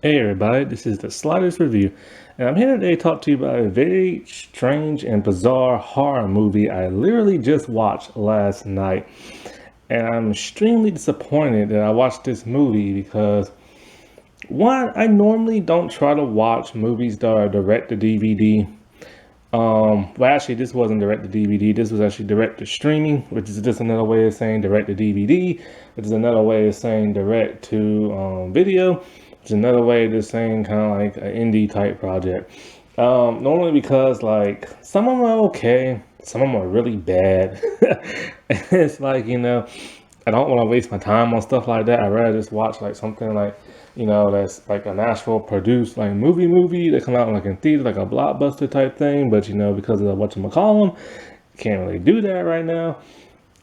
Hey everybody, this is the Sliders Review, and I'm here today to talk to you about a very strange and bizarre horror movie I literally just watched last night. And I'm extremely disappointed that I watched this movie because, one, I normally don't try to watch movies that are direct to DVD. Well, actually, this wasn't direct to DVD. This was actually direct to streaming, which is just another way of saying direct to DVD, which is another way of saying direct to video, which is another way of just saying kind of like an indie type project. Normally because like some of them are okay, some of them are really bad. It's like, I don't want to waste my time on stuff like that. I'd rather just watch like something like, that's like an actual produced like movie that come out like in theater, like a blockbuster type thing. But because of whatchamacallem, can't really do that right now.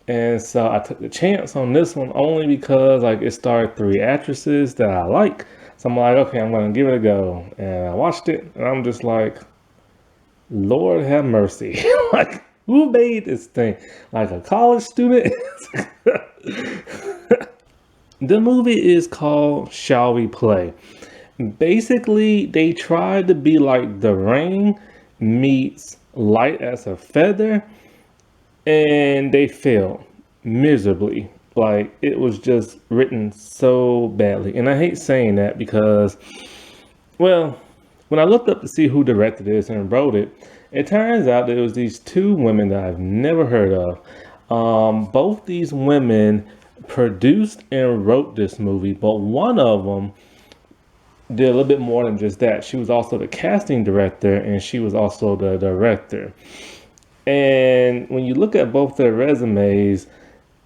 And so I took the chance on this one only because like it starred three actresses that I like. So I'm like, okay, I'm gonna give it a go. And I watched it and I'm just like, Lord have mercy. Like, who made this thing? Like a college student? The movie is called Shall We Play? Basically, they tried to be like The Ring meets Light as a Feather, and they failed miserably. Like, it was just written so badly. And I hate saying that because, well, when I looked up to see who directed this and wrote it, it turns out that it was these two women that I've never heard of. Both these women produced and wrote this movie, but one of them did a little bit more than just that. She was also the casting director and she was also the director. And when you look at both their resumes,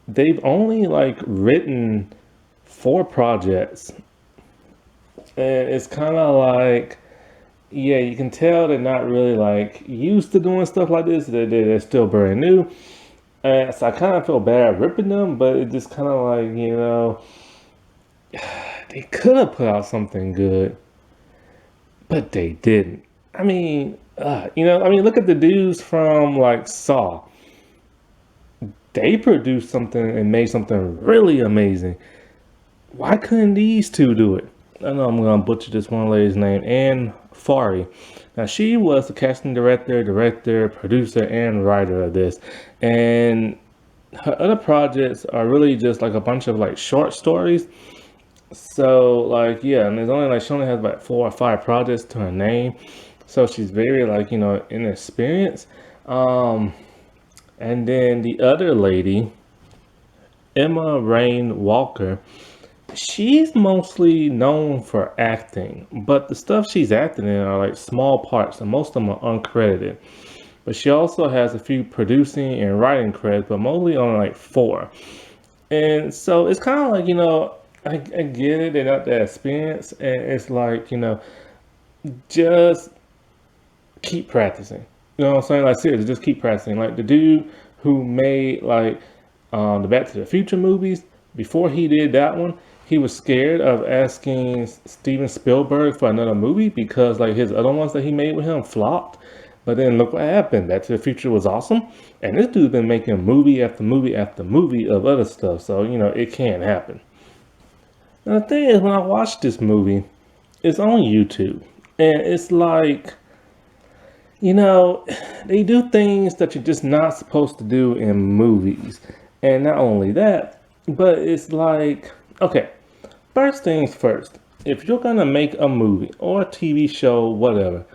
they've only like written 4 projects. And it's kind of like, yeah, you can tell they're not really like used to doing stuff like this. They're still brand new. So I kind of feel bad ripping them, but it just kind of like, they could have put out something good, but they didn't. Look at the dudes from like Saw. They produced something and made something really amazing. Why couldn't these two do it? I know I'm gonna butcher this one lady's name, Anne Fari. Now she was the casting director, producer, and writer of this. And her other projects are really just like a bunch of like short stories. So like yeah, and there's only like she only has like 4 or 5 projects to her name. So she's very like, inexperienced. Um, and then the other lady, Emma Rain Walker, she's mostly known for acting, but the stuff she's acting in are like small parts, and most of them are uncredited. But she also has a few producing and writing credits, but mostly only like 4. And so it's kind of like, I get it, they're not that experienced, and it's like, just keep practicing. You know what I'm saying? Like seriously, just keep practicing. Like the dude who made like the Back to the Future movies, before he did that one, he was scared of asking Steven Spielberg for another movie because like his other ones that he made with him flopped. But then look what happened. Back to the Future was awesome. And this dude's been making movie after movie after movie of other stuff. So, it can happen. Now, the thing is, when I watched this movie, it's on YouTube. And it's like, they do things that you're just not supposed to do in movies. And not only that, but it's like, okay, first things first. If you're going to make a movie or a TV show, whatever,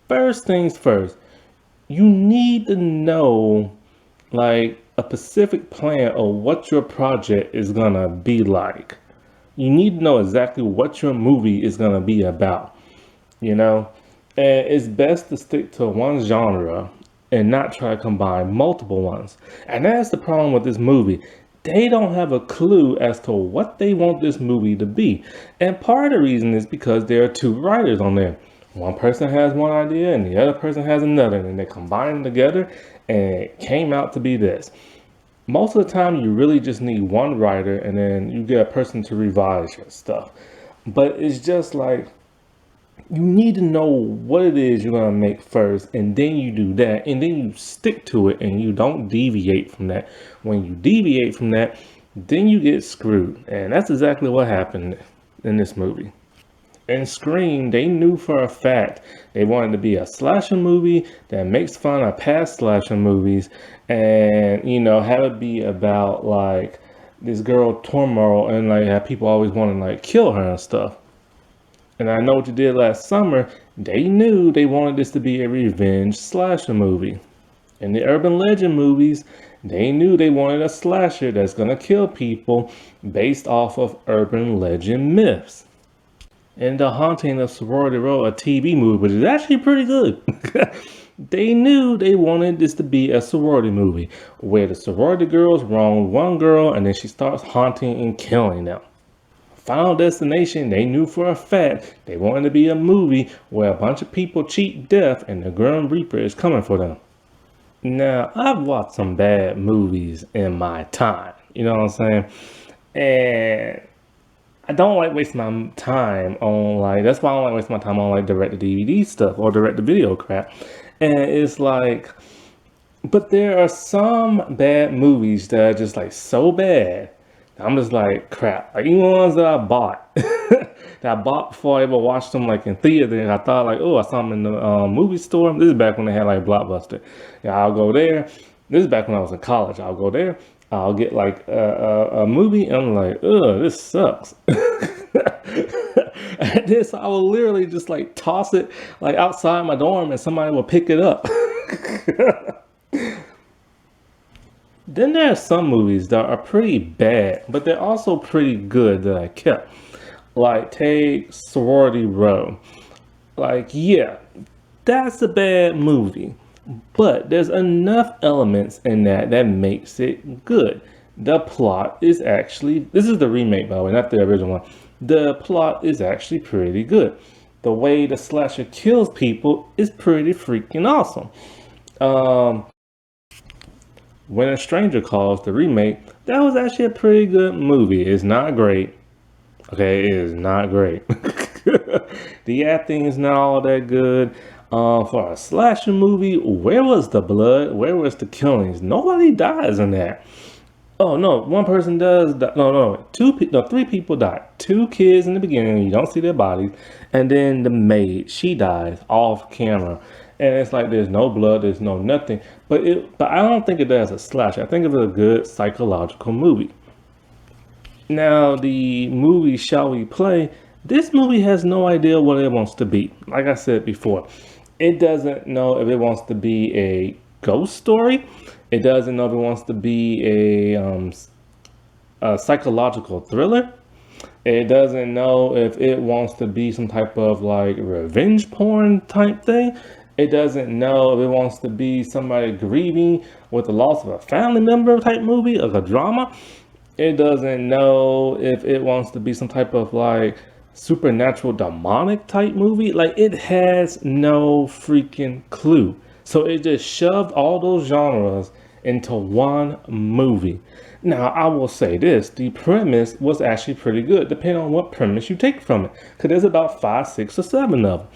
first things first, you need to know like a specific plan of what your project is going to be like. You need to know exactly what your movie is going to be about, and it's best to stick to one genre and not try to combine multiple ones. And that's the problem with this movie. They don't have a clue as to what they want this movie to be. And part of the reason is because there are 2 writers on there. One person has one idea and the other person has another, and they combine them together and it came out to be this. Most of the time you really just need one writer and then you get a person to revise your stuff. But it's just like, you need to know what it is you're going to make first, and then you do that, and then you stick to it, and you don't deviate from that. When you deviate from that, then you get screwed. And that's exactly what happened in this movie. And Scream, they knew for a fact they wanted to be a slasher movie that makes fun of past slasher movies, and have it be about like this girl turmoil, and like have people always want to like kill her and stuff. And I Know What You Did Last Summer, they knew they wanted this to be a revenge slasher movie. In the urban legend movies, they knew they wanted a slasher that's gonna kill people based off of urban legend myths. In The Haunting of Sorority Row, a TV movie, which is actually pretty good. They knew they wanted this to be a sorority movie where the sorority girls wrong one girl and then she starts haunting and killing them. Final Destination, they knew for a fact they wanted to be a movie where a bunch of people cheat death and the Grim Reaper is coming for them. Now, I've watched some bad movies in my time, you know what I'm saying? And I don't like wasting my time on like, that's why I don't like wasting my time on like direct to DVD stuff or direct to video crap. And it's like, but there are some bad movies that are just like so bad. I'm just like crap. Like even ones that I bought, that I bought before I ever watched them like in theater. I thought like, oh, I saw them in the movie store. This is back when they had like Blockbuster. Yeah, I'll go there. This is back when I was in college. I'll go there. I'll get like a movie, and I'm like, ugh, this sucks. And this, I will literally just like toss it like outside my dorm, and somebody will pick it up. Then there are some movies that are pretty bad, but they're also pretty good that I kept. Like take Sorority Row. Like yeah, that's a bad movie, but there's enough elements in that that makes it good. The plot is actually, this is the remake by the way, not the original one. The plot is actually pretty good. The way the slasher kills people is pretty freaking awesome. Um, when a Stranger Calls, the remake, that was actually a pretty good movie. It's not great. Okay, it is not great. The acting is not all that good. For a slasher movie, where was the blood? Where was the killings? Nobody dies in that. Oh no, one person does. No, three people died. Two kids in the beginning, you don't see their bodies, and then the maid, she dies off camera, and it's like there's no blood, there's no nothing. But I don't think of it as a slasher. I think of it as a good psychological movie. Now the movie Shall We Play? This movie has no idea what it wants to be. Like I said before, it doesn't know if it wants to be a ghost story. It doesn't know if it wants to be a psychological thriller. It doesn't know if it wants to be some type of like revenge porn type thing. It doesn't know if it wants to be somebody grieving with the loss of a family member type movie, like a drama. It doesn't know if it wants to be some type of like supernatural demonic type movie. Like it has no freaking clue. So it just shoved all those genres into one movie. Now, I will say this, the premise was actually pretty good, depending on what premise you take from it. Because there's about 5, 6, or 7 of them.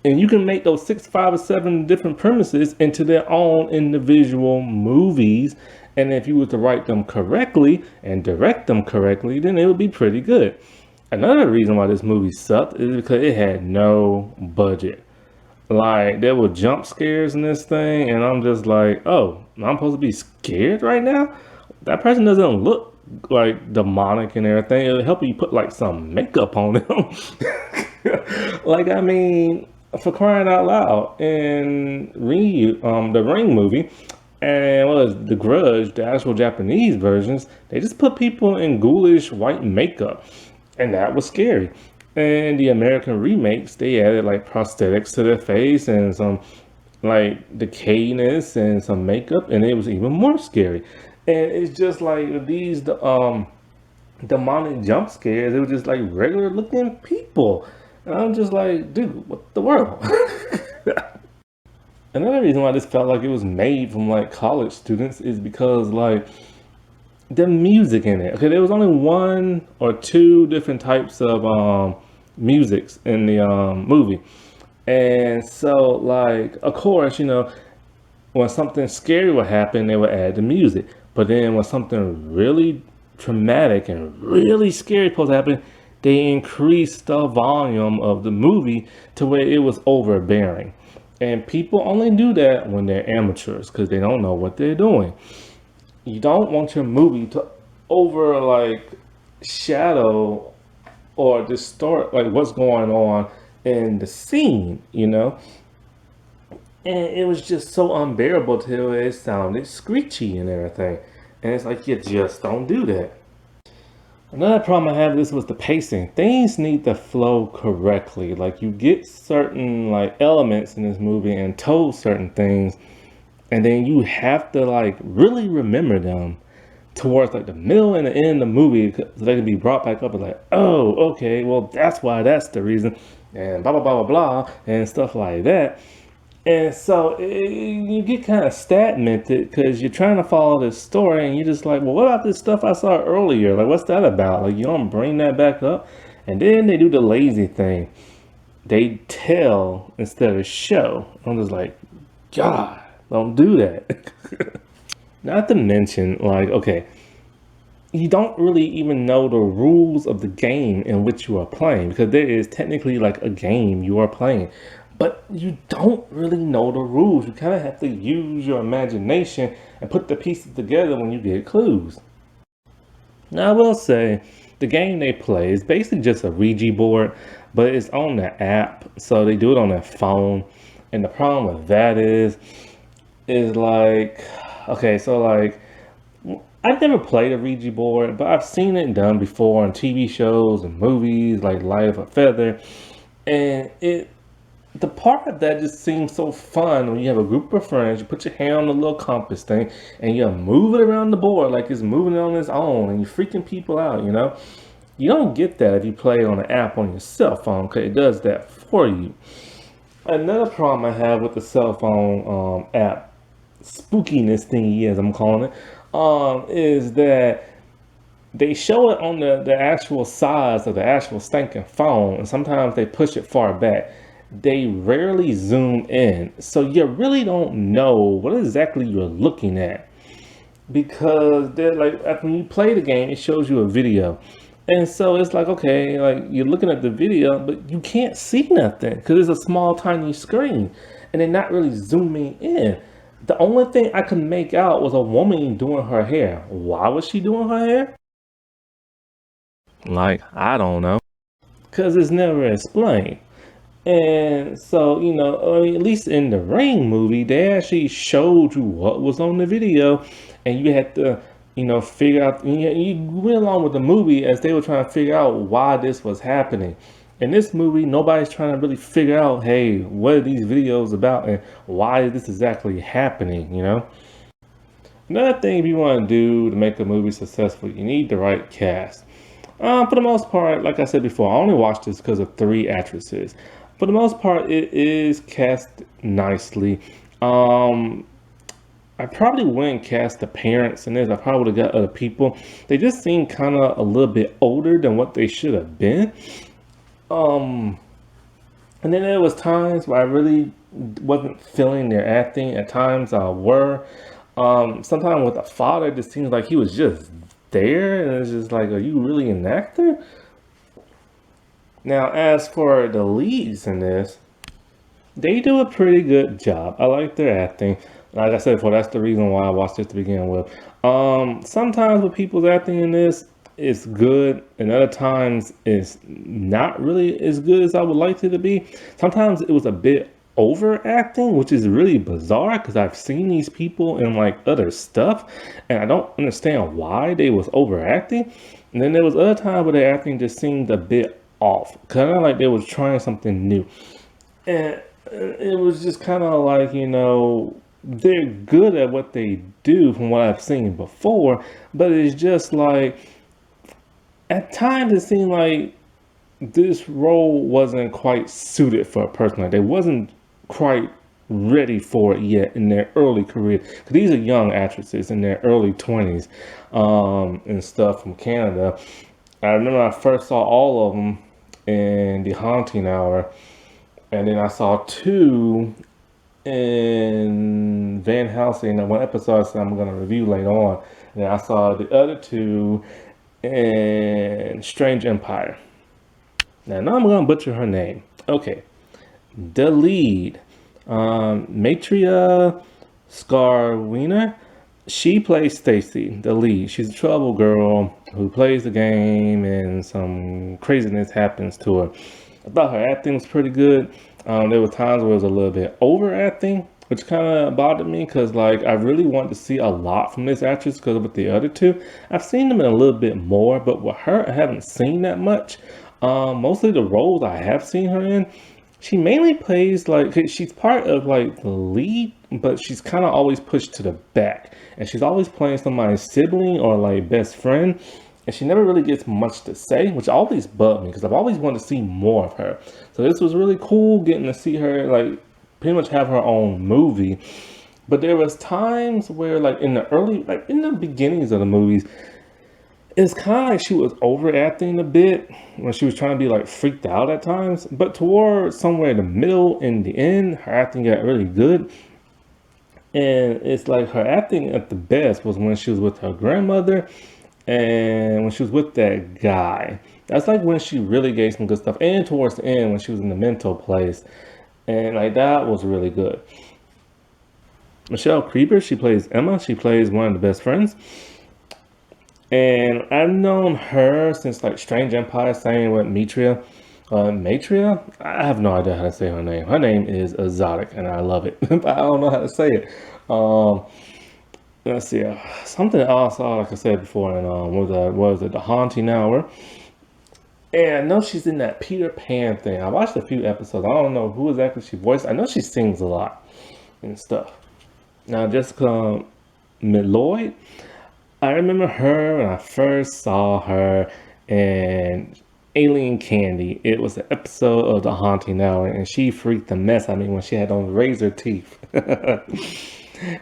And you can make those 6, 5, or 7 different premises into their own individual movies. And if you were to write them correctly and direct them correctly, then it would be pretty good. Another reason why this movie sucked is because it had no budget. Like there were jump scares in this thing, and I'm just like, oh, I'm supposed to be scared right now? That person doesn't look like demonic and everything. It'll help you put like some makeup on them. Like I mean, for crying out loud, in the Ring movie, and what was The Grudge, the actual Japanese versions, they just put people in ghoulish white makeup, and that was scary. And the American remakes, they added like prosthetics to their face and some like decayedness and some makeup, and it was even more scary. And it's just like these demonic jump scares, it was just like regular looking people. And I'm just like, dude, what the world? Another reason why this felt like it was made from like college students is because like the music in it. Okay, there was only 1 or 2 different types of musics in the movie. And so like of course, when something scary would happen, they would add the music. But then when something really traumatic and really scary supposed to happen, they increased the volume of the movie to where it was overbearing. And people only do that when they're amateurs because they don't know what they're doing. You don't want your movie to over like shadow or distort like what's going on in the scene, you know? And it was just so unbearable till it sounded screechy and everything. And it's like you just don't do that. Another problem I have with this was the pacing. Things need to flow correctly. Like you get certain like elements in this movie and told certain things, and then you have to like really remember them towards like the middle and the end of the movie so they can be brought back up and like, oh, okay, well that's why that's the reason, and blah blah blah blah blah and stuff like that. And so you get kind of stagnated because you're trying to follow this story and you're just like, well, what about this stuff I saw earlier? Like, what's that about? Like, you don't bring that back up. And then they do the lazy thing. They tell instead of show. I'm just like, God, don't do that. Not to mention, like, okay, you don't really even know the rules of the game in which you are playing because there is technically like a game you are playing, but you don't really know the rules. You kind of have to use your imagination and put the pieces together when you get clues. Now, I will say the game they play is basically just a Ouija board, but it's on the app, so they do it on their phone. And the problem with that is like, okay, so like I've never played a Ouija board, but I've seen it done before on TV shows and movies like Light of a Feather. And the part of that just seems so fun when you have a group of friends, you put your hand on the little compass thing and you move it around the board like it's moving on its own and you're freaking people out, you know? You don't get that if you play on an app on your cell phone because it does that for you. Another problem I have with the cell phone app spookiness thingy, as I'm calling it, is that they show it on the actual size of the actual stinking phone, and sometimes they push it far back. They rarely zoom in, so you really don't know what exactly you're looking at because they're like when you play the game, it shows you a video. And so it's like, okay, like you're looking at the video, but you can't see nothing because it's a small, tiny screen and they're not really zooming in. The only thing I could make out was a woman doing her hair. Why was she doing her hair? Like, I don't know. Because it's never explained. And so, you know, I mean, at least in the Ring movie, they actually showed you what was on the video, and you had to, you know, figure out. You went along with the movie as they were trying to figure out why this was happening. In this movie, nobody's trying to really figure out, hey, what are these videos about, and why is this exactly happening? You know. Another thing if you want to do to make a movie successful, you need the right cast. For the most part, like I said before, I only watched this because of three actresses. For the most part, it is cast nicely. I probably wouldn't cast the parents in this. I probably would have got other people. They just seem kind of a little bit older than what they should have been. And then there was times where I really wasn't feeling their acting. At times I were. Sometimes with the father, it just seems like he was just there, and it's just like, are you really an actor? Now, as for the leads in this, they do a pretty good job. I like their acting. Like I said before, that's the reason why I watched this to begin with. Sometimes with people's acting in this, it's good, and other times it's not really as good as I would like it to be. Sometimes it was a bit overacting, which is really bizarre because I've seen these people in like other stuff, and I don't understand why they was overacting. And then there was other times where their acting just seemed a bit off, kind of like they was trying something new, and it was just kind of like, you know, they're good at what they do from what I've seen before, but it's just like at times it seemed like this role wasn't quite suited for a person. Like they wasn't quite ready for it yet in their early career. 'Cause these are young actresses in their early 20s and stuff from Canada. I remember I first saw all of them in The Haunting Hour, and then I saw two in Van Helsing, one episode that I'm going to review later on. And then I saw the other two in Strange Empire. Now I'm gonna butcher her name. Okay, the lead, Matria Scarwiener. She plays Stacy, the lead. She's a trouble girl who plays the game, and some craziness happens to her. I thought her acting was pretty good. There were times where it was a little bit overacting, which kind of bothered me because, like, I really wanted to see a lot from this actress. Because with the other two, I've seen them in a little bit more, but with her, I haven't seen that much. Mostly the roles I have seen her in, she mainly plays like she's part of like the lead, but she's kind of always pushed to the back, and she's always playing somebody's sibling or like best friend, and she never really gets much to say, which always bugged me because I've always wanted to see more of her. So this was really cool getting to see her like pretty much have her own movie. But there was times where like in the beginnings of the movies, it's kind of like she was overacting a bit when she was trying to be like freaked out at times. But towards somewhere in the middle and the end, her acting got really good. And it's like her acting at the best was when she was with her grandmother and when she was with that guy. That's like when she really gave some good stuff. And towards the end when she was in the mental place. And like that was really good. Michelle Creeper, she plays Emma. She plays one of the best friends. And I've known her since like Strange Empire, same with Mitria. Matria? I have no idea how to say her name. Her name is exotic and I love it, but I don't know how to say it. Um, let's see. Something else, like I said before, and what was it? The Haunting Hour. And I know she's in that Peter Pan thing. I watched a few episodes. I don't know who exactly she voiced. I know she sings a lot and stuff. Now, Jessica Lloyd. I remember her when I first saw her in Alien Candy. It was an episode of The Haunting Hour, and she freaked the mess out of me when she had on razor teeth.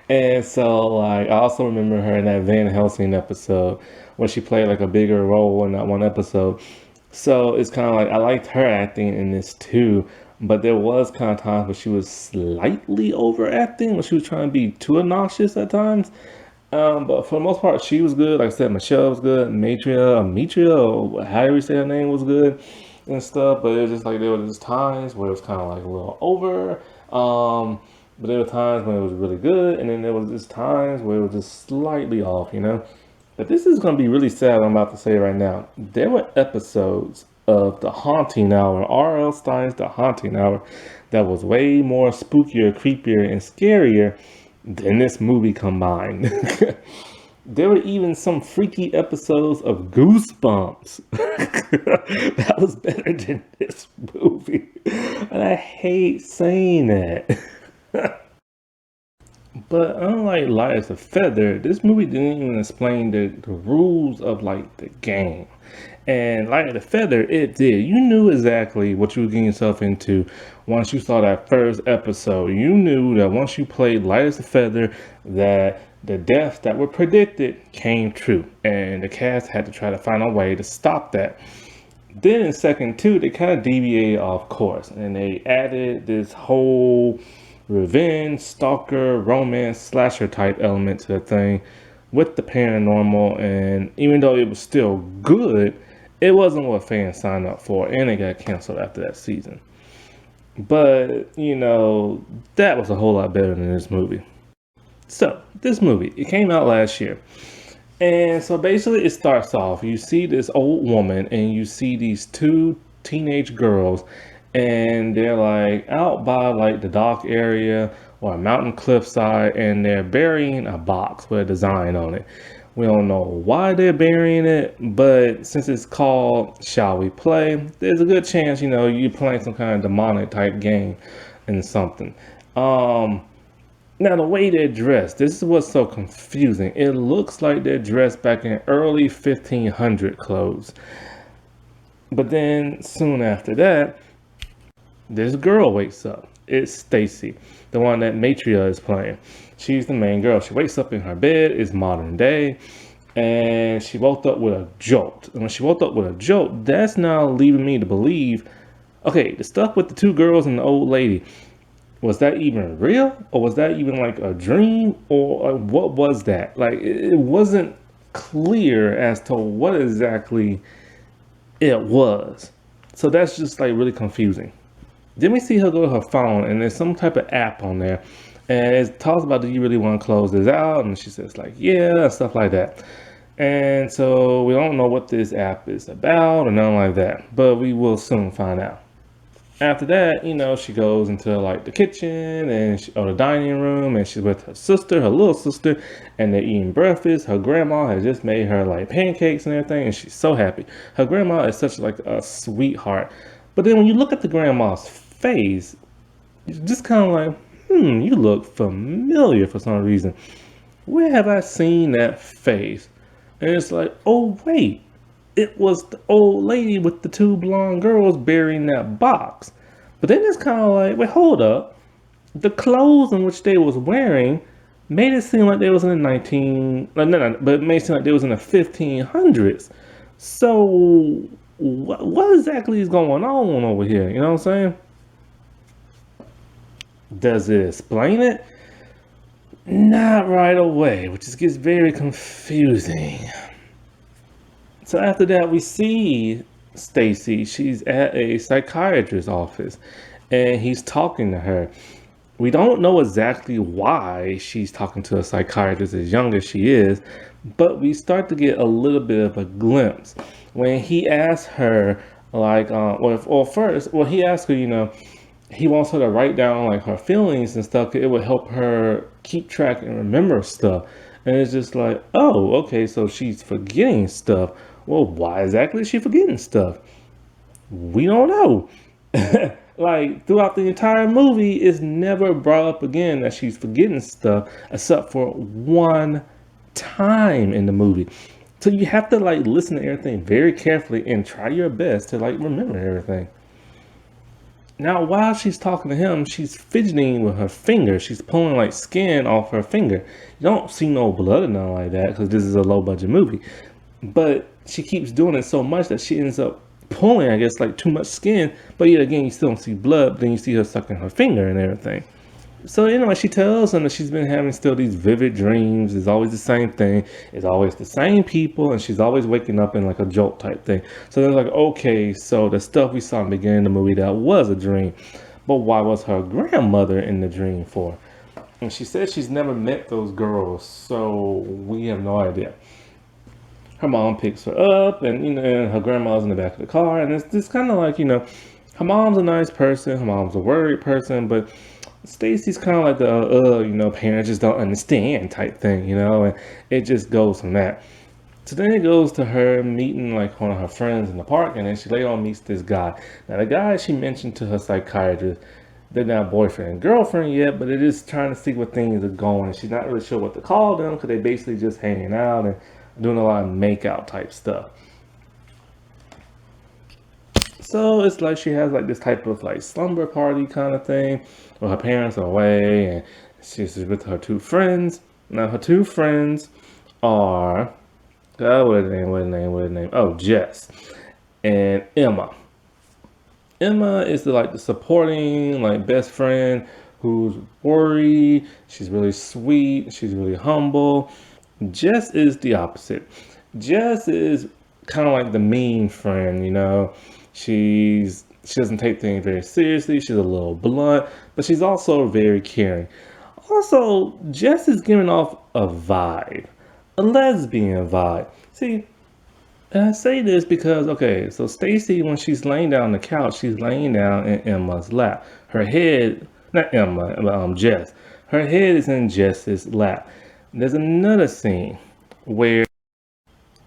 And so, like, I also remember her in that Van Helsing episode where she played like a bigger role in that one episode. So it's kind of like I liked her acting in this too, but there was kind of times where she was slightly overacting, when she was trying to be too obnoxious at times. But for the most part, she was good. Like I said, Michelle was good. Mitria, or however you say her name, was good and stuff. But it was just like there were just times where it was kind of like a little over. But there were times when it was really good, and then there was just times where it was just slightly off, you know. But this is going to be really sad. I'm about to say right now. There were episodes of The Haunting Hour, R.L. Stein's The Haunting Hour, that was way more spookier, creepier, and scarier than this movie combined. There were even some freaky episodes of Goosebumps that was better than this movie. And I hate saying that. But unlike Light as a Feather, this movie didn't even explain the rules of like the game. And Light as a Feather, it did. You knew exactly what you were getting yourself into once you saw that first episode. You knew that once you played Light as a Feather, that the deaths that were predicted came true. And the cast had to try to find a way to stop that. Then in second two, they kind of deviated off course. And they added this whole revenge, stalker, romance, slasher type element to the thing with the paranormal. And even though it was still good, it wasn't what fans signed up for, and it got canceled after that season. But, you know, that was a whole lot better than this movie. So, this movie, it came out last year. And so basically it starts off, you see this old woman and you see these two teenage girls, and they're like out by like the dock area or a mountain cliffside, and they're burying a box with a design on it. We don't know why they're burying it, but since it's called Shall We Play, there's a good chance, you know, you're playing some kind of demonic type game and something. Now the way they're dressed, this is what's so confusing. It looks like they're dressed back in early 1500 clothes. But then soon after that, this girl wakes up. It's Stacy, the one that Matria is playing. She's the main girl. She wakes up in her bed. It's modern day. And she woke up with a jolt. And when she woke up with a jolt, that's now leaving me to believe, okay, the stuff with the two girls and the old lady, was that even real? Or was that even like a dream? Or what was that? Like, it wasn't clear as to what exactly it was. So that's just like really confusing. Then we see her go to her phone, and there's some type of app on there, and it talks about, do you really want to close this out? And she says like, yeah, and stuff like that. And so we don't know what this app is about or nothing like that, but we will soon find out. After that, she goes into like the kitchen or the dining room, and she's with her sister, her little sister, and they're eating breakfast. Her grandma has just made her like pancakes and everything, and she's so happy. Her grandma is such like a sweetheart. But then when you look at the grandma's face, it's just kind of like, you look familiar for some reason. Where have I seen that face? And it's like, oh wait, it was the old lady with the two blonde girls burying that box. But then it's kind of like, wait, hold up. The clothes in which they was wearing made it seem like they was in the 19, like, no, but it made it seem like they was in the 1500s. So what exactly is going on over here? You know what I'm saying? Does it explain it? Not right away, which just gets very confusing. So after that, we see Stacy. She's at a psychiatrist's office, and he's talking to her. We don't know exactly why she's talking to a psychiatrist as young as she is, but we start to get a little bit of a glimpse when he asks her, like, he asks her, he wants her to write down like her feelings and stuff. It would help her keep track and remember stuff. And it's just like, oh, okay, so she's forgetting stuff. Well, why exactly is she forgetting stuff? We don't know. Like throughout the entire movie, it's never brought up again that she's forgetting stuff, except for one time in the movie. So you have to like listen to everything very carefully and try your best to like remember everything. Now, while she's talking to him, she's fidgeting with her finger. She's pulling like skin off her finger. You don't see no blood or nothing like that because this is a low budget movie. But she keeps doing it so much that she ends up pulling, I guess, like too much skin. But yet again, you still don't see blood. But then you see her sucking her finger and everything. So, she tells him that she's been having still these vivid dreams. It's always the same thing. It's always the same people. And she's always waking up in like a jolt type thing. So they're like, okay, so the stuff we saw in the beginning of the movie, that was a dream. But why was her grandmother in the dream for? And she said she's never met those girls. So we have no idea. Her mom picks her up, and and her grandma's in the back of the car. And it's just kind of like, her mom's a nice person. Her mom's a worried person. But Stacy's kind of like the, parents just don't understand type thing, and it just goes from that. So then it goes to her meeting like one of her friends in the park, and then she later on meets this guy. Now the guy she mentioned to her psychiatrist, they're not boyfriend and girlfriend yet, but it is trying to see where things are going. She's not really sure what to call them because they basically just hanging out and doing a lot of make out type stuff. So it's like she has like this type of like slumber party kind of thing where her parents are away and she's with her two friends. Now her two friends are, what is the name? Oh, Jess and Emma. Emma is the supporting like best friend who's worried. She's really sweet. She's really humble. Jess is the opposite. Jess is kind of like the mean friend, she doesn't take things very seriously. She's a little blunt, but she's also very caring. Also, Jess is giving off a vibe, a lesbian vibe. See, and I say this because, okay, so Stacy, when she's laying down on the couch, she's laying down in Emma's lap. Her head, not Emma, but Jess. Her head is in Jess's lap. There's another scene where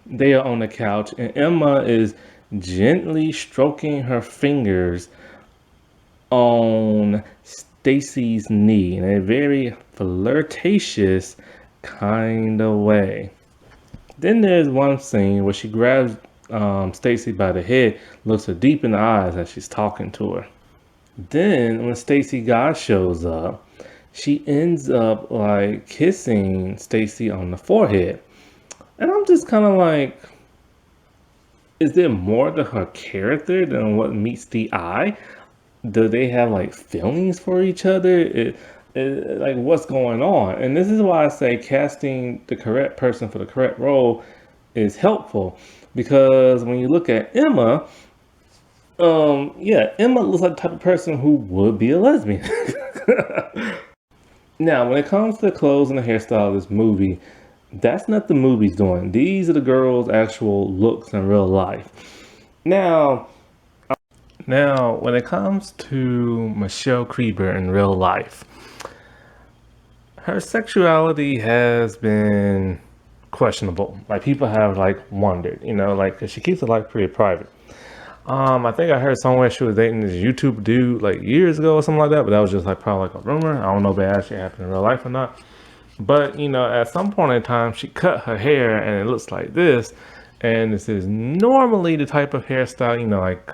they are on the couch and Emma is gently stroking her fingers on Stacy's knee in a very flirtatious kind of way. Then there's one scene where she grabs Stacy by the head, looks her deep in the eyes as she's talking to her. Then when Stacy guy shows up, she ends up like kissing Stacy on the forehead. And I'm just kind of like, is there more to her character than what meets the eye? Do they have like feelings for each other? Like what's going on? And this is why I say casting the correct person for the correct role is helpful, because when you look at Emma, Yeah, Emma looks like the type of person who would be a lesbian. Now, when it comes to the clothes and the hairstyle of this movie, that's not the movie's doing. These are the girls' actual looks in real life. Now, when it comes to Michelle Creeper in real life, her sexuality has been questionable. Like people have like wondered, like 'cause she keeps her life pretty private. I think I heard somewhere she was dating this YouTube dude like years ago or something like that, but that was just like probably like a rumor. I don't know if it actually happened in real life or not. But at some point in time, she cut her hair and it looks like this. And this is normally the type of hairstyle, like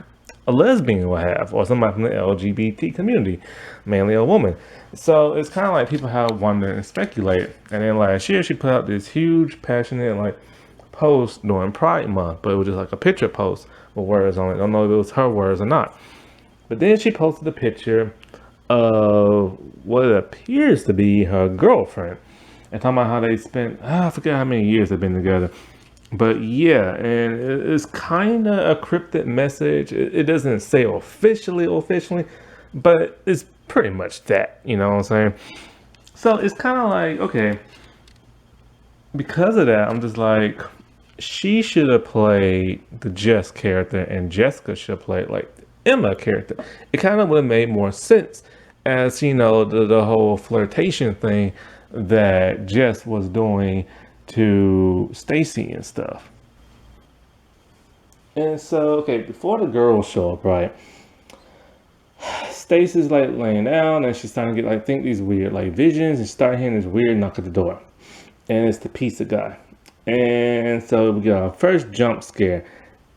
a lesbian will have, or somebody from the LGBT community, mainly a woman. So it's kind of like people have wondered and speculated. And then last year, she put out this huge, passionate, like, post during Pride Month, but it was just like a picture post with words on it. I don't know if it was her words or not. But then she posted a picture of what appears to be her girlfriend, and talking about how they spent, I forget how many years they've been together. But yeah, and it's kind of a cryptic message. It doesn't say officially, but it's pretty much that, you know what I'm saying? So it's kind of like, okay, because of that, I'm just like, she should have played the Jess character and Jessica should have played like the Emma character. It kind of would have made more sense as, the whole flirtation thing that Jess was doing to Stacy and stuff. And so, okay, before the girls show up, right? Stacy's like laying down and she's starting to get like think these weird like visions and start hearing this weird knock at the door. And it's the pizza guy. And so we got our first jump scare.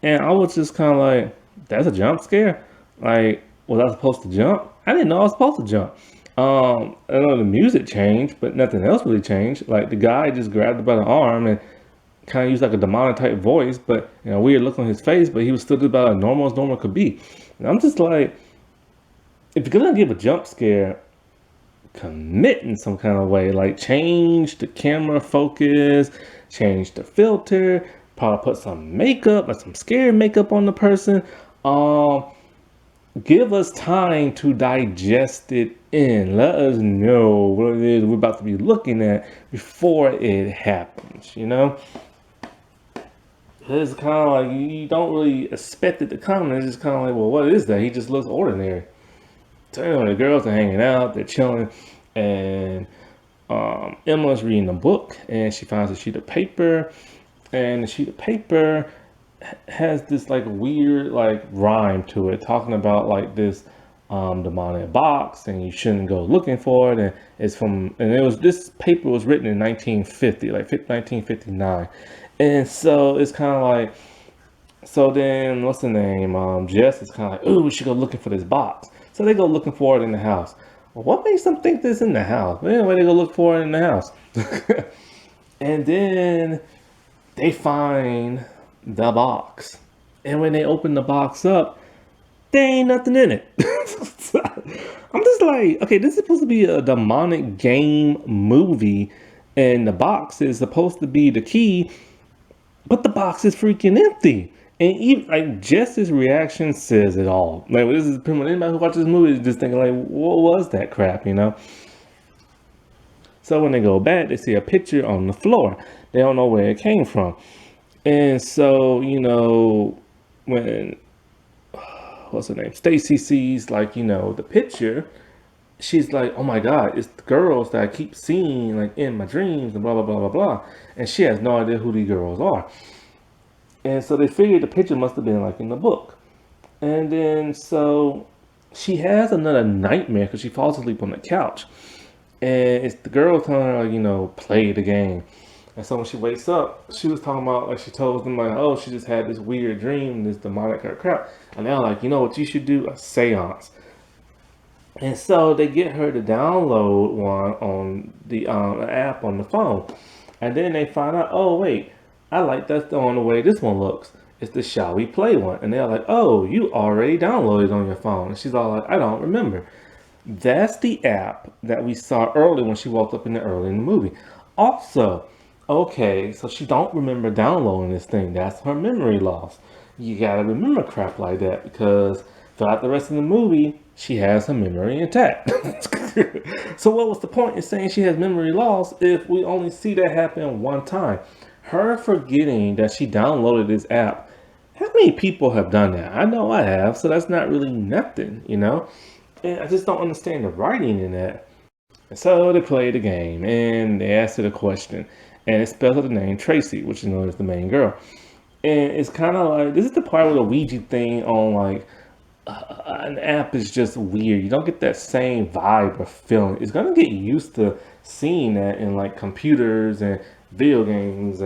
And I was just kind of like, that's a jump scare? Like, was I supposed to jump? I didn't know I was supposed to jump. I know the music changed, but nothing else really changed. Like the guy just grabbed her by the arm and kind of used like a demonic type voice, but weird look on his face, but he was still about as normal could be. And I'm just like, if you're gonna give a jump scare, commit in some kind of way, like change the camera focus, change the filter, probably put some makeup, like some scary makeup on the person. Um, Give us time to digest it in. Let us know what it is we're about to be looking at before it happens. It's kind of like you don't really expect it to come. It's just kind of like, well, what is that? He just looks ordinary. So anyway, the girls are hanging out, they're chilling, and Emma's reading a book, and she finds a sheet of paper, and the sheet of paper has this like weird like rhyme to it, talking about like this demonic box, and you shouldn't go looking for it, and this paper was written in 1950, like 1959, and so it's kind of like. So then, what's the name? Jess is kind of like, ooh, we should go looking for this box. So they go looking for it in the house. Well, what makes them think this in the house? But anyway, they go look for it in the house. And then they find the box. And when they open the box up, there ain't nothing in it. I'm just like, okay, this is supposed to be a demonic game movie. And the box is supposed to be the key, but the box is freaking empty. And even like Jess's reaction says it all. Like this is pretty much anybody who watches this movie is just thinking like, what was that crap? So when they go back, they see a picture on the floor. They don't know where it came from. And so, when what's her name? Stacy sees like, the picture, she's like, oh my God, it's the girls that I keep seeing like in my dreams and blah blah blah blah blah. And she has no idea who these girls are. And so they figured the picture must have been like in the book. And then so she has another nightmare because she falls asleep on the couch. And it's the girl telling her, like, play the game. And so when she wakes up, she was talking about, like, she told them, like, oh, she just had this weird dream, this demonic crap. And they're like, you know what you should do? A seance. And so they get her to download one on the app on the phone. And then they find out, oh, wait, I like that on the way this one looks. It's the Shall We Play one. And they're like, oh, you already downloaded on your phone. And she's all like, I don't remember. That's the app that we saw early when she woke up in the movie. Also, okay, so she don't remember downloading this thing. That's her memory loss. You gotta remember crap like that because throughout the rest of the movie, she has her memory intact. So what was the point in saying she has memory loss if we only see that happen one time? Her forgetting that she downloaded this app. How many people have done that? I know I have, so that's not really nothing, you know? And I just don't understand the writing in that. So they play the game and they ask her a question, and it spells out the name Tracy, which is known as the main girl. And it's kind of like this is the part where the Ouija thing on like an app is just weird. You don't get that same vibe or feeling. It's gonna get used to seeing that in like computers and video games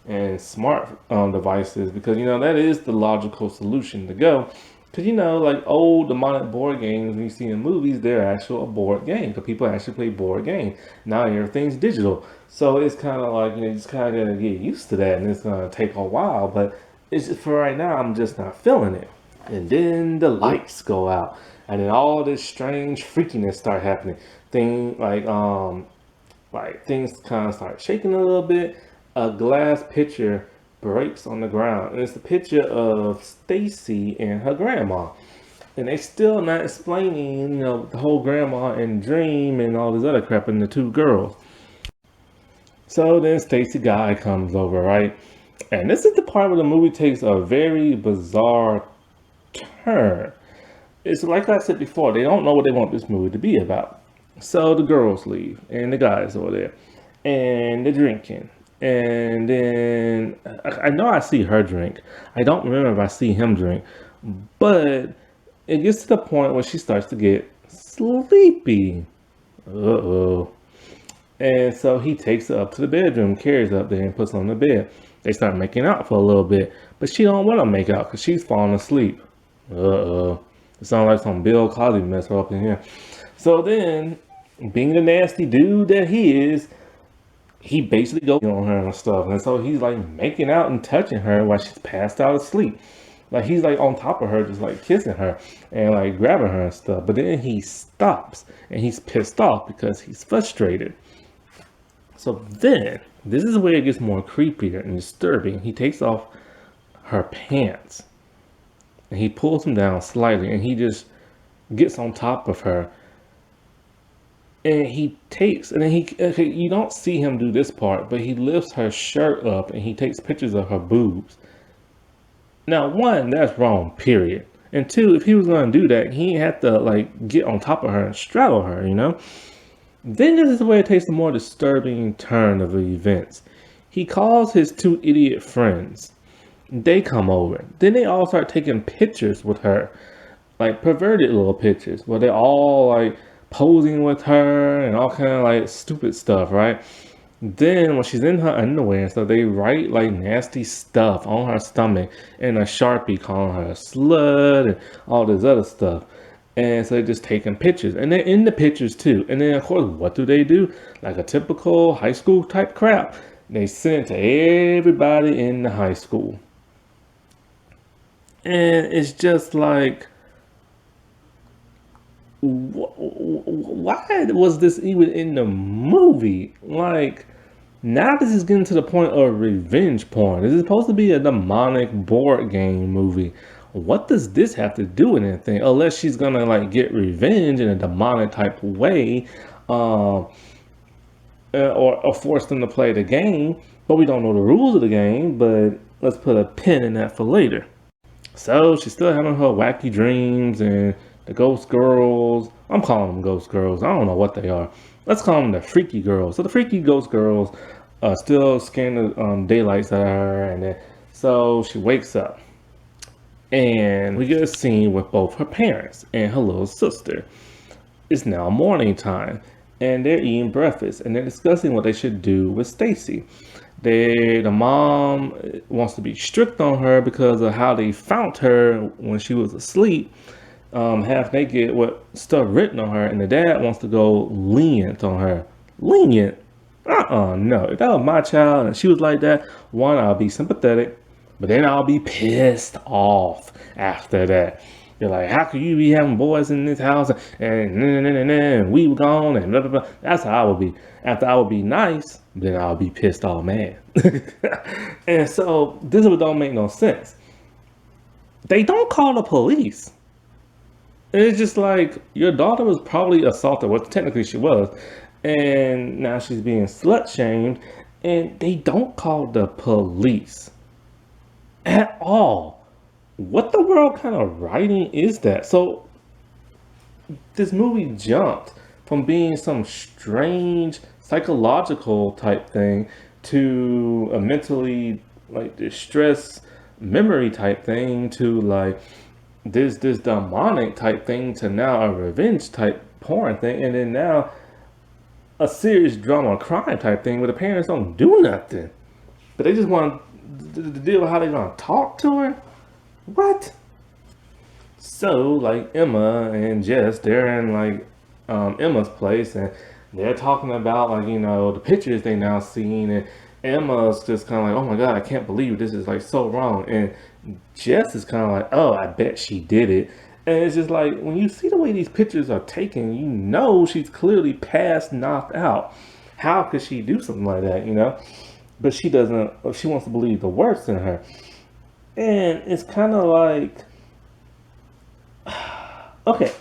and smart devices because you know that is the logical solution to go. Because you know, like old demonic board games when you see in movies, they're actual a board game. Because people actually play board games. Now everything's digital, so it's kind of like you just kind of gotta get used to that, and it's gonna take a while. But it's just for right now, I'm just not feeling it. And then the lights go out, and then all this strange freakiness start happening. Thing like things kind of start shaking a little bit. A glass pitcher breaks on the ground, and it's the picture of Stacy and her grandma. And they still not explaining, you know, the whole grandma and dream and all this other crap and the two girls. So then Stacy guy comes over, right? And this is the part where the movie takes a very bizarre turn. It's like I said before, they don't know what they want this movie to be about. So the girls leave, and the guys over there, and they're drinking. And then I know I see her drink. I don't remember if I see him drink, but it gets to the point where she starts to get sleepy. Uh-oh. And so he takes her up to the bedroom, carries her up there, and puts her on the bed. They start making out for a little bit, but she don't want to make out because she's falling asleep. Uh-oh. It sounds like some Bill Cosby mess up in here. So then, being the nasty dude that he is, he basically goes on her and stuff. And so he's like making out and touching her while she's passed out asleep. Like he's like on top of her, just like kissing her and like grabbing her and stuff. But then he stops and he's pissed off because he's frustrated. So then, this is where it gets more creepier and disturbing. He takes off her pants and he pulls them down slightly and he just gets on top of her and he takes and then he okay, you don't see him do this part, but he lifts her shirt up and he takes pictures of her boobs. Now one, that's wrong, period. And two, if he was gonna do that, he had to like get on top of her and straddle her, you know. Then this is where it takes a more disturbing turn of the events. He calls his two idiot friends. They come over. Then they all start taking pictures with her, like perverted little pictures, where they're all like posing with her and all kind of like stupid stuff, right? Then when she's in her underwear and stuff, they write like nasty stuff on her stomach and a Sharpie calling her a slut and all this other stuff. And so they're just taking pictures and they're in the pictures too. And then of course, what do? Like a typical high school type crap. They send it to everybody in the high school. And it's just like, why was this even in the movie? Like, now this is getting to the point of revenge porn. This is supposed to be a demonic board game movie. What does this have to do with anything? Unless she's gonna like get revenge in a demonic type way, or force them to play the game. But we don't know the rules of the game. But let's put a pin in that for later. So she's still having her wacky dreams and the ghost girls. I'm calling them ghost girls. I don't know what they are. Let's call them the freaky girls. So the freaky ghost girls still scaring the daylights out of her. And then, so she wakes up. And we get a scene with both her parents and her little sister. It's now morning time. And they're eating breakfast. And they're discussing what they should do with Stacy. The mom wants to be strict on her because of how they found her when she was asleep, half naked with stuff written on her, and the dad wants to go lenient on her. Lenient? No. If that was my child and she was like that, one, I'll be sympathetic, but then I'll be pissed off after that. You're like, how could you be having boys in this house and we were gone and blah, blah, blah. That's how I would be. After I would be nice, then I'll be pissed off mad. And so this don't make no sense. They don't call the police. It's just like your daughter was probably assaulted. Well, technically she was, and now she's being slut shamed, and they don't call the police at all. What the world kind of writing is that? So this movie jumped from being some strange psychological type thing to a mentally like distressed memory type thing to like this demonic type thing to now a revenge type porn thing, and then now a serious drama crime type thing where the parents don't do nothing, but they just want to deal with how they're gonna talk to her. What? So like Emma and Jess, they're in like Emma's place, and they're talking about like the pictures they now seen, and Emma's just kind of like, oh my god, I can't believe this is like so wrong, and Jess is kind of like, oh, I bet she did it, and it's just like when you see the way these pictures are taken, she's clearly past knocked out. How could she do something like that? But she doesn't. She wants to believe the worst in her, and it's kind of like, okay,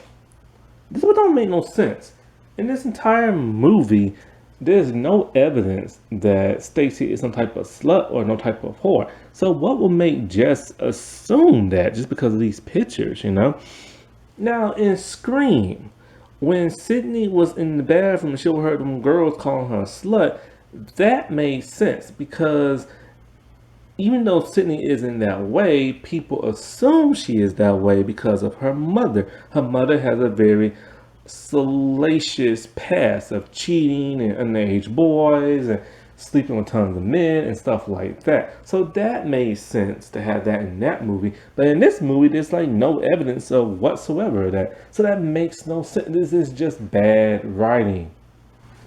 this one don't make no sense. In this entire movie, there's no evidence that Stacy is some type of slut or no type of whore. So what will make Jess assume that just because of these pictures? Now in Scream, when Sydney was in the bathroom and she overheard them girls calling her a slut, that made sense because even though Sydney isn't that way, people assume she is that way because of her mother. Her mother has a very salacious past of cheating and underage boys and sleeping with tons of men and stuff like that. So that made sense to have that in that movie. But in this movie, there's like no evidence of whatsoever of that. So that makes no sense. This is just bad writing.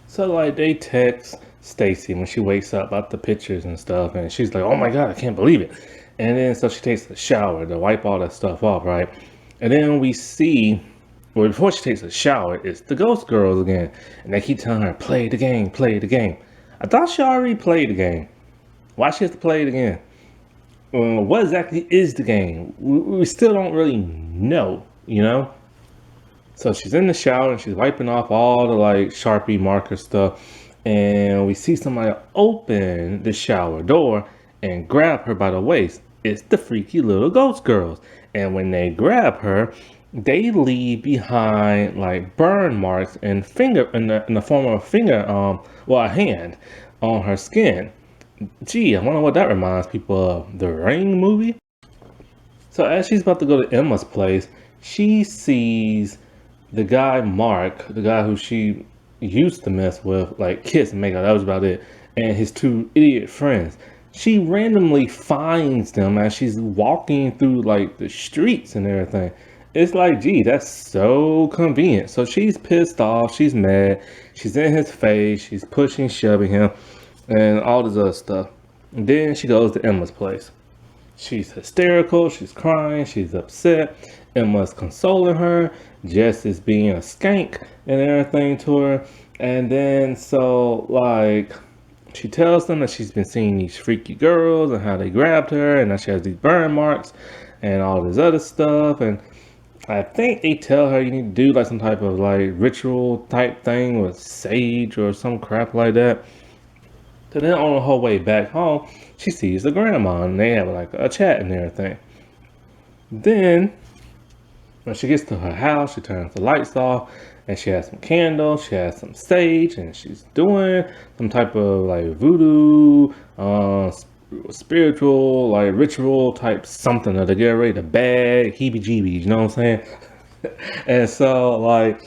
So like they text Stacy when she wakes up about the pictures and stuff, and she's like, "Oh my god, I can't believe it!" And then so she takes a shower to wipe all that stuff off, right? And then we see, well, before she takes a shower, it's the Ghost Girls again, and they keep telling her, "Play the game, play the game." I thought she already played the game. Why she has to play it again? What exactly is the game? We still don't really know. So she's in the shower and she's wiping off all the like Sharpie marker stuff. And we see somebody open the shower door and grab her by the waist. It's the freaky little Ghost Girls. And when they grab her, they leave behind like burn marks and finger in the form of a finger, a hand on her skin. Gee, I wonder what that reminds people of. The Ring movie? So as she's about to go to Emma's place, she sees the guy Mark, the guy who she used to mess with, like kiss and make out, that was about it, and his two idiot friends. She randomly finds them as she's walking through like the streets and everything. It's like, gee, that's so convenient. So she's pissed off, she's mad, she's in his face, she's pushing, shoving him, and all this other stuff. And then she goes to Emma's place. She's hysterical, she's crying, she's upset. Emma's consoling her. Jess is being a skank and everything to her. And then so like she tells them that she's been seeing these freaky girls and how they grabbed her and that she has these burn marks and all this other stuff. And I think they tell her you need to do like some type of like ritual type thing with sage or some crap like that. So then on her way back home, she sees the grandma and they have like a chat and everything. Then when she gets to her house, she turns the lights off and she has some candles, she has some sage, and she's doing some type of like voodoo, spiritual, like ritual type something to get ready to bag heebie-jeebies, you know what I'm saying? And so like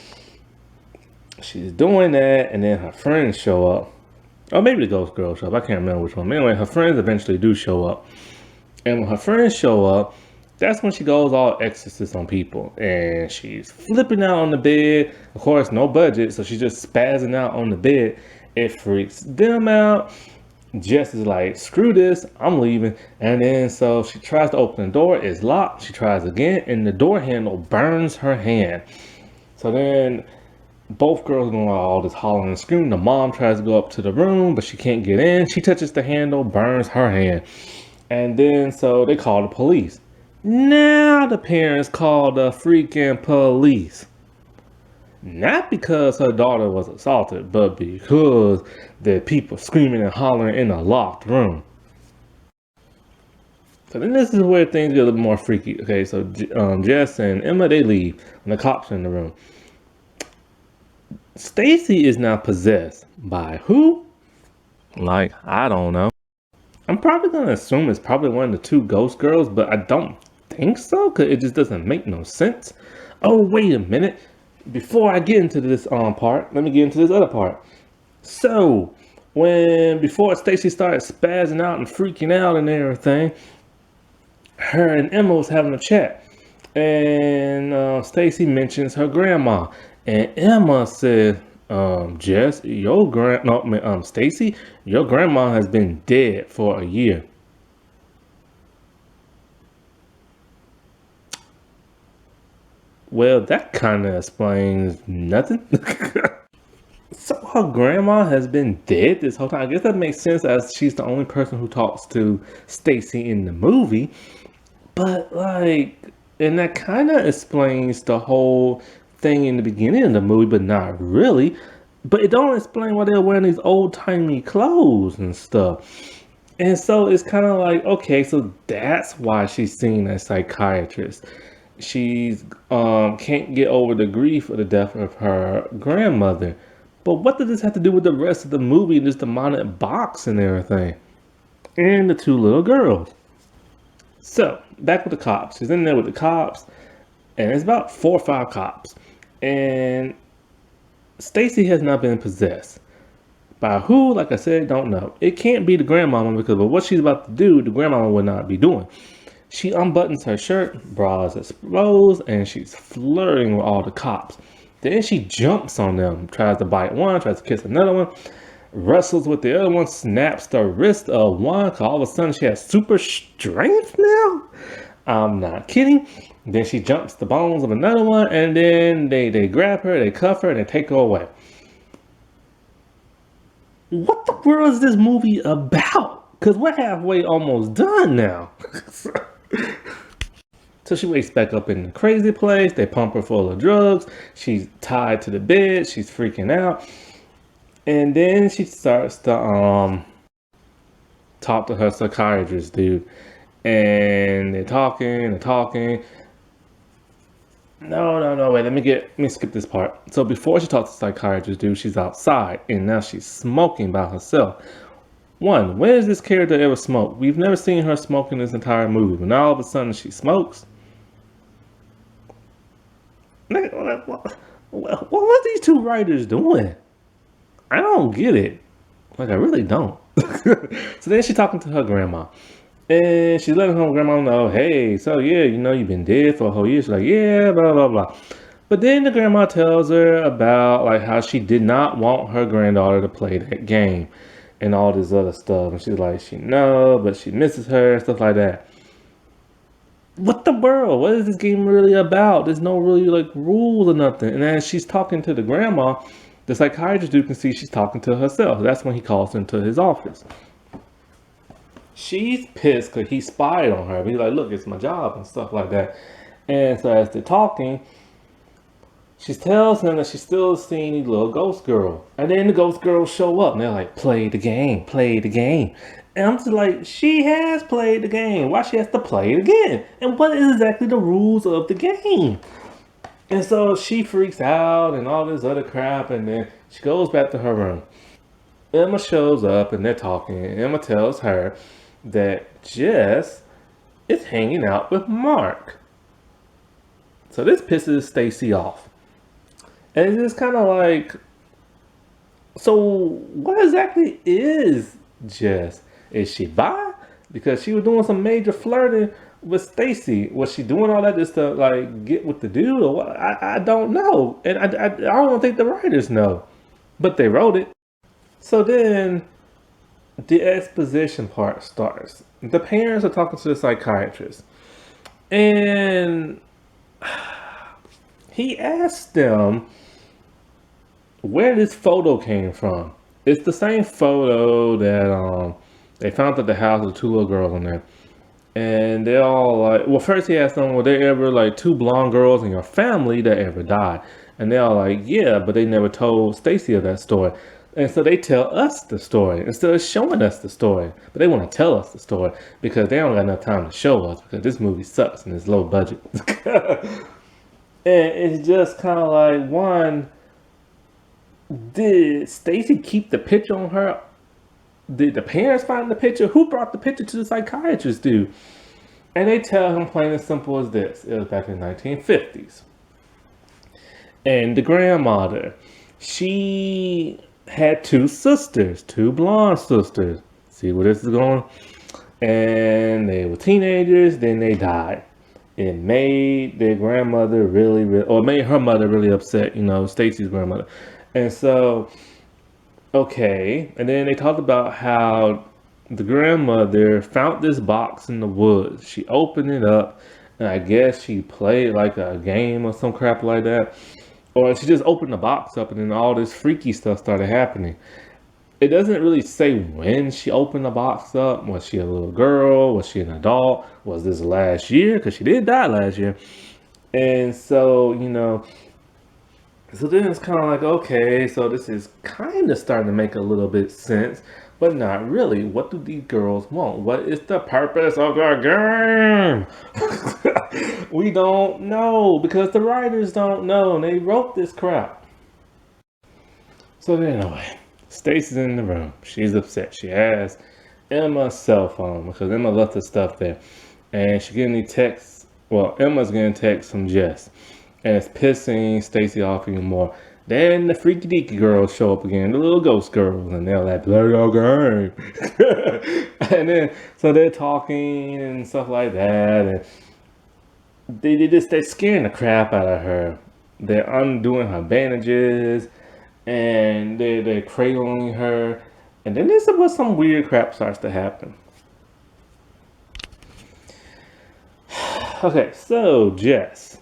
she's doing that, and then her friends show up. Or maybe the Ghost Girl show up, I can't remember which one. But anyway, her friends eventually do show up. And when her friends show up, that's when she goes all exorcist on people. And she's flipping out on the bed. Of course, no budget, so she's just spazzing out on the bed. It freaks them out. Jess is like, screw this, I'm leaving. And then so she tries to open the door, it's locked. She tries again, and the door handle burns her hand. So then both girls going all this hollering and screaming. The mom tries to go up to the room, but she can't get in. She touches the handle, burns her hand. And then so they call the police. Now the parents called the freaking police. Not because her daughter was assaulted, but because the people screaming and hollering in a locked room. So then this is where things get a little more freaky. Okay, so Jess and Emma, they leave, and the cops are in the room. Stacy is now possessed by who? Like, I don't know. I'm probably gonna assume it's probably one of the two ghost girls, but I don't think so, because it just doesn't make no sense. Oh, wait a minute. Before I get into this part, let me get into this other part. So, before Stacy started spazzing out and freaking out and everything, her and Emma was having a chat, and Stacy mentions her grandma, and Emma said, "Jess, Stacy, your grandma has been dead for a year." Well, that kind of explains nothing. So her grandma has been dead this whole time. I guess that makes sense as she's the only person who talks to Stacy in the movie. But like, and that kind of explains the whole thing in the beginning of the movie, but not really. But it don't explain why they're wearing these old timey clothes and stuff. And so it's kind of like, okay, so that's why she's seeing a psychiatrist. She's can't get over the grief of the death of her grandmother. But what does this have to do with the rest of the movie and this demonic box and everything? And the two little girls. So, back with the cops. She's in there with the cops, and it's about 4 or 5 cops. And Stacy has not been possessed. By who, like I said, don't know. It can't be the grandmama because of what she's about to do, the grandmama would not be doing. She unbuttons her shirt, bra is exposed, and she's flirting with all the cops. Then she jumps on them, tries to bite one, tries to kiss another one, wrestles with the other one, snaps the wrist of one, cause all of a sudden she has super strength now. I'm not kidding. Then she jumps the bones of another one, and then they grab her, they cuff her, and they take her away. What the world is this movie about? Because we're halfway almost done now. So she wakes back up in the crazy place. They pump her full of drugs. She's tied to the bed. She's freaking out. And then she starts to talk to her psychiatrist dude. And they're talking. No, wait, let me skip this part. So before she talks to the psychiatrist dude, she's outside and now she's smoking by herself. One, when has this character ever smoked? We've never seen her smoke in this entire movie, but now all of a sudden she smokes. What are these two writers doing? I don't get it. Like, I really don't. So then she's talking to her grandma. And she's letting her grandma know, hey, so yeah, you've been dead for a whole year. She's like, yeah, blah, blah, blah. But then the grandma tells her about like how she did not want her granddaughter to play that game and all this other stuff. And she's like, she knows, but she misses her and stuff like that. What the world? What is this game really about? There's no really like rules or nothing. And as she's talking to the grandma, the psychiatrist dude can see she's talking to herself. That's when he calls her into his office. She's pissed because he spied on her. But he's like, look, it's my job and stuff like that. And so as they're talking, she tells him that she's still seeing the little ghost girl. And then the ghost girls show up and they're like, play the game, play the game. And I'm just like, she has played the game. Why she has to play it again? And what is exactly the rules of the game? And so she freaks out and all this other crap. And then she goes back to her room. Emma shows up and they're talking. And Emma tells her that Jess is hanging out with Mark. So this pisses Stacy off. And it's just kind of like, so what exactly is Jess? Is she bi? Because she was doing some major flirting with Stacy. Was she doing all that just to like get with the dude or what? I don't know. And I don't think the writers know. But they wrote it. So then the exposition part starts. The parents are talking to the psychiatrist. And he asked them where this photo came from. It's the same photo that they found at the house with 2 little girls on there. And they're all like, well, first he asked them, were there ever like two blonde girls in your family that ever died? And they're all like, yeah, but they never told Stacy of that story. And so they tell us the story instead of showing us the story. But they want to tell us the story because they don't got enough time to show us because this movie sucks and it's low budget. And it's just kind of like, one, did Stacy keep the picture on her? Did the parents find the picture? Who brought the picture to the psychiatrist, dude? And they tell him plain and simple as this. It was back in the 1950s. And the grandmother, she had two sisters, two blonde sisters. See where this is going? And they were teenagers, then they died. It made their grandmother or it made her mother really upset, Stacy's grandmother. And so, okay. And then they talked about how the grandmother found this box in the woods. She opened it up, and I guess she played like a game or some crap like that. Or she just opened the box up, and then all this freaky stuff started happening. It doesn't really say when she opened the box up. Was she a little girl? Was she an adult? Was this last year? Because she did die last year. And so, so then it's kind of like, okay, so this is kind of starting to make a little bit sense, but not really. What do these girls want? What is the purpose of the game? We don't know because the writers don't know and they wrote this crap. So anyway, Stacy's in the room. She's upset. She has Emma's cell phone because Emma left her stuff there. And she's getting these texts. Well, Emma's getting texts from Jess. And it's pissing Stacy off even more. Then the freaky deaky girls show up again, the little ghost girls, and they're like, play your game. And then, so they're talking and stuff like that. And they're scaring the crap out of her. They're undoing her bandages. And they're cradling her. And then this is where some weird crap starts to happen. Okay, so Jess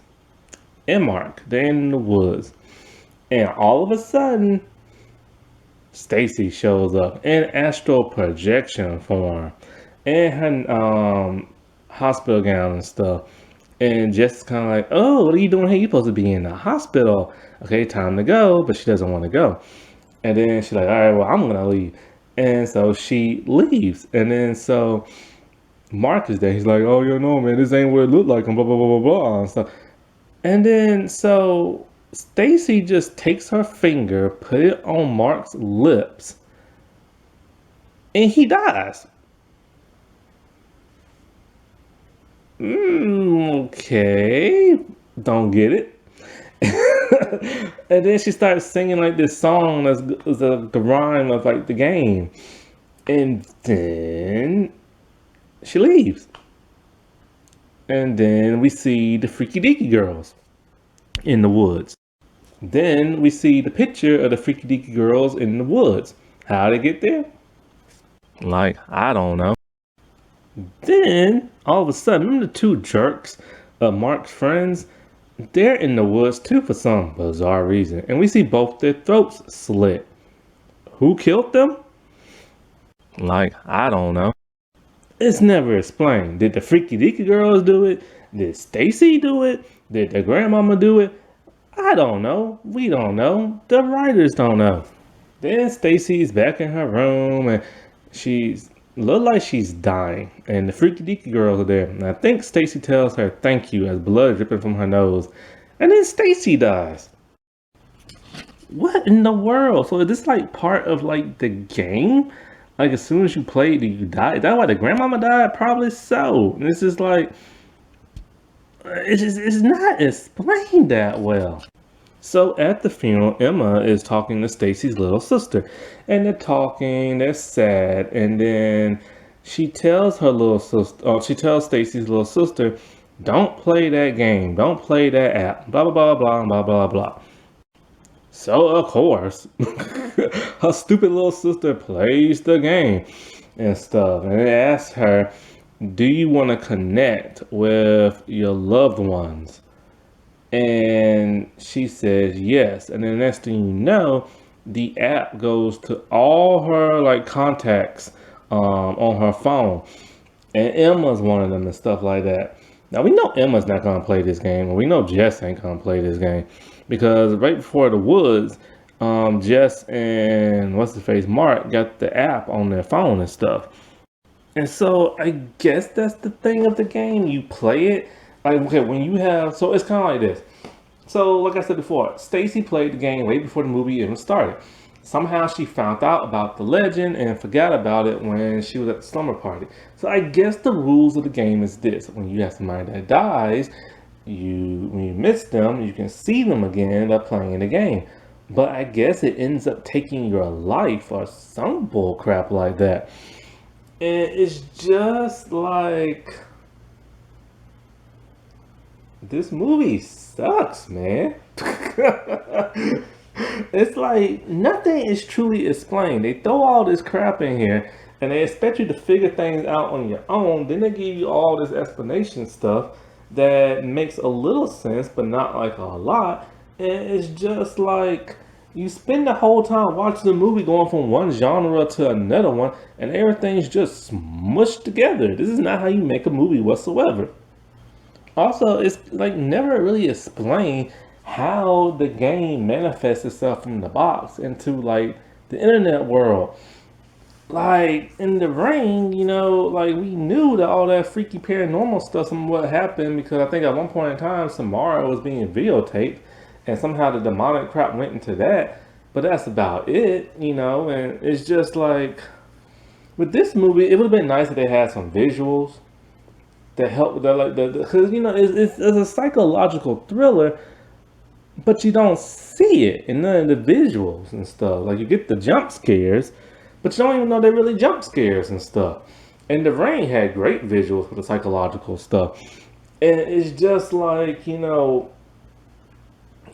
and Mark, they're in the woods. And all of a sudden, Stacy shows up in astral projection form. In her hospital gown and stuff. And Jess is kind of like, oh, what are you doing here? You're supposed to be in the hospital. Okay, time to go. But she doesn't want to go. And then she's like, all right, well, I'm going to leave. And so she leaves. And then so Mark is there. He's like, oh, man, this ain't what it looked like. And blah, blah, blah, blah, blah. And stuff. And then so Stacy just takes her finger, put it on Mark's lips, and he dies. Okay, don't get it. And then she starts singing like this song that's the rhyme of like the game. And then she leaves. And then we see the freaky deaky girls in the woods. Then we see the picture of the freaky deaky girls in the woods. How they get there? Like, I don't know. Then, all of a sudden, the two jerks of Mark's friends, they're in the woods too for some bizarre reason. And we see both their throats slit. Who killed them? Like, I don't know. It's never explained. Did the freaky deaky girls do it? Did Stacy do it? Did the grandmama do it? I don't know. We don't know. The writers don't know. Then Stacy's back in her room and she's look like she's dying. And the freaky deaky girls are there. And I think Stacy tells her thank you as blood dripping from her nose. And then Stacy dies. What in the world? So is this like part of like the game? Like as soon as you play, do you die? Is that why the grandmama died? Probably so. And it's just like it's not explained that well. So at the funeral, Emma is talking to Stacy's little sister, and they're talking, they're sad, and then she tells her little sister, she tells Stacy's little sister, don't play that game, don't play that app, blah blah blah blah blah blah blah. So of course, her stupid little sister plays the game and stuff, and they ask her, do you want to connect with your loved ones? And she says yes. And then the next thing you know, the app goes to all her like contacts on her phone. and Emma's one of them and stuff like that. Now we know Emma's not gonna play this game, and we know Jess ain't gonna play this game because right before the Woods, Jess and what's the face Mark got the app on their phone and stuff. And so I guess that's the thing of the game. You play it like okay when you have so it's kind of like this. So, like I said before, Stacy played the game way before the movie even started. Somehow she found out about the legend and forgot about it when she was at the slumber party. So I guess the rules of the game is this. When you have somebody that dies, when you miss them, you can see them again by playing the game. But I guess it ends up taking your life or some bull crap like that. And it's just like this movie sucks, man. It's like nothing is truly explained. They throw all this crap in here and they expect you to figure things out on your own. Then they give you all this explanation stuff that makes a little sense, but not like a lot. And it's just like you spend the whole time watching the movie going from one genre to another one, and everything's just smushed together. This is not how you make a movie whatsoever. Also, it's like never really explained how the game manifests itself from the box into like the internet world. Like in the ring, like we knew that all that freaky paranormal stuff and what happened because I think at one point in time Samara was being videotaped and somehow the demonic crap went into that. But that's about it. And it's just like with this movie, it would have been nice if they had some visuals that help with that, like because it's a psychological thriller, but you don't see it in none of the visuals and stuff. Like you get the jump scares, but you don't even know they're really jump scares and stuff. And The Rain had great visuals for the psychological stuff, and it's just like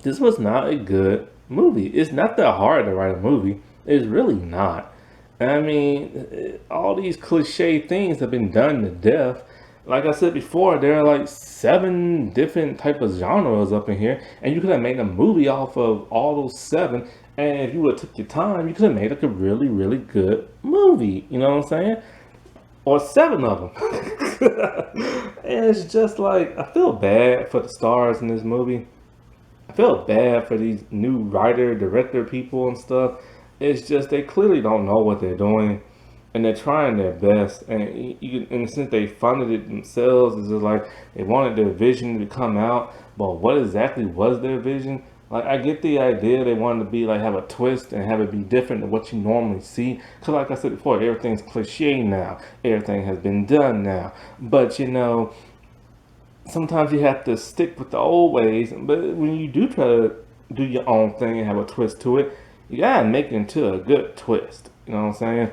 this was not a good movie. It's not that hard to write a movie. It's really not. I mean, all these cliche things have been done to death. Like I said before, there are like 7 different type of genres up in here, and you could have made a movie off of all those 7. And if you would have took your time, you could have made like a really, really good movie. You know what I'm saying? Or 7 of them. And it's just like I feel bad for the stars in this movie. I feel bad for these new writer, director people and stuff. It's just they clearly don't know what they're doing, and they're trying their best. And in a sense, they funded it themselves. It's just like they wanted their vision to come out, but what exactly was their vision? Like I get the idea they wanted to be like have a twist and have it be different than what you normally see. Cause like I said before, everything's cliche now. Everything has been done now. But sometimes you have to stick with the old ways. But when you do try to do your own thing and have a twist to it, you gotta make it into a good twist. You know what I'm saying?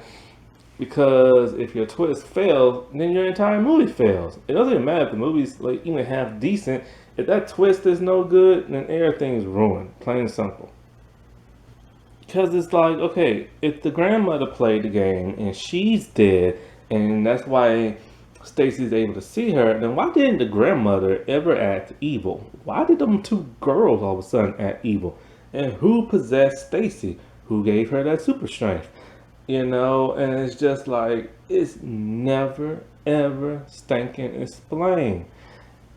Because if your twist fails, then your entire movie fails. It doesn't even matter if the movie's like even half decent. If that twist is no good, then everything's ruined. Plain and simple. Because it's like, okay, if the grandmother played the game and she's dead, and that's why Stacy's able to see her, then why didn't the grandmother ever act evil? Why did them 2 girls all of a sudden act evil? And who possessed Stacy? Who gave her that super strength? And it's just like, it's never, ever stinking explained.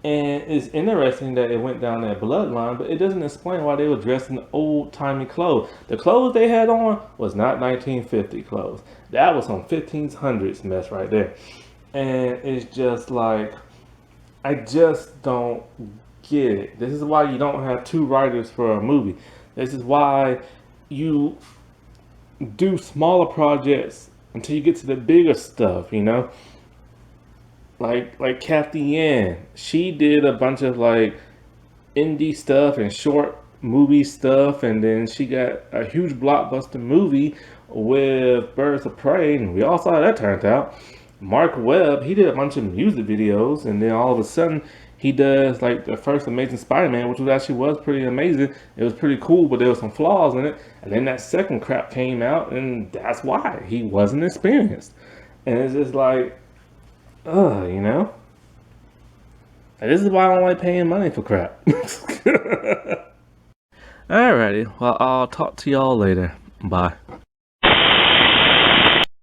And it's interesting that it went down that bloodline, but it doesn't explain why they were dressed in old-timey clothes. The clothes they had on was not 1950 clothes. That was some 1500s mess right there. And it's just like, I just don't get it. This is why you don't have 2 writers for a movie. This is why you do smaller projects until you get to the bigger stuff, Like Kathy Ann, she did a bunch of like indie stuff and short movie stuff, and then she got a huge blockbuster movie with Birds of Prey, and we all saw how that turned out. Mark Webb, he did a bunch of music videos, and then all of a sudden he does like the first Amazing Spider-Man, which was pretty amazing. It was pretty cool, but there was some flaws in it. And then that second crap came out, and that's why he wasn't experienced. And it's just like, And this is why I don't like paying money for crap. Alrighty, well, I'll talk to y'all later. Bye.